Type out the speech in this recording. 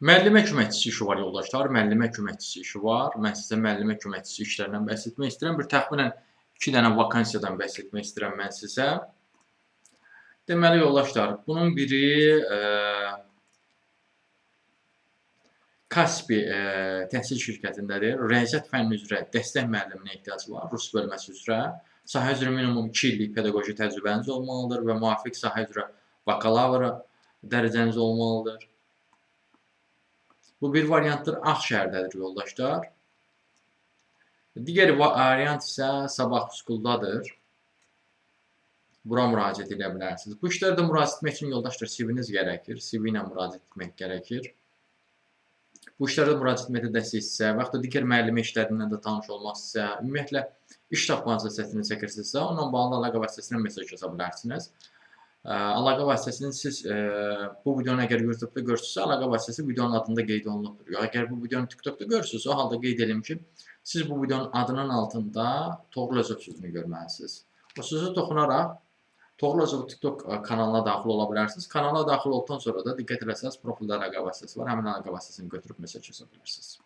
Müəllimə köməkçisi işi var yoldaşlar, müəllimə köməkçisi işi var. Mən sizə müəllimə köməkçisi işlərindən bəhs etmək istəyirəm. Bir təxminən 2 dənə vakansiyadan bəhs etmək istəyirəm mən sizə. Deməli yoldaşlar, bunun biri Kaspi təhsil şirkətindədir. Riyaziyyat fənni üzrə dəstək müəlliminə ehtiyacı var, rus bölməsi üzrə. Sahə üzrə minimum 2 illik pedaqoji təcrübəniz olmalıdır və müvafiq sahə üzrə bakalavr dərəcəniz olmalıdır. Bu bir variantdır, Ağşəhərdədir yoldaşlar. Digər variant isə Sabah School-dadır. Bura müraciət edə bilərsiniz. Bu işlərdə müraciət etmək üçün yoldaşlar CV-niz gərəkir. CV ilə müraciət etmək gərəkir. Bu işlərdə müraciət etməkdə dəstəksə və yaxud da digər müəllimə işlərindən də tanış olmazsa, ümumiyyətlə iş tapmanızda çətinlik çəkirsinizsə, onunla bağlı əlaqə vasitəsilə mesaj yaza bilərsiniz. Əlaqə vasitəsini siz bu videonu əgər YouTube-da görürsünüzsə, əlaqə vasitəsi videonun adında qeyd olunubdur. Əgər bu videonu TikTok-da görürsünüzsə, o halda qeyd edim ki, siz bu videonun adının altında Toğrul Özov sözünü görməlisiniz. O sözə toxunaraq Toğrul Özov TikTok kanalına daxil ola bilərsiniz. Kanala daxil olduqdan sonra da diqqət eləsəniz, profildə əlaqə vasitəsi var. Həmin əlaqə vasitəsini götürüb mesaj yaza bilərsiniz.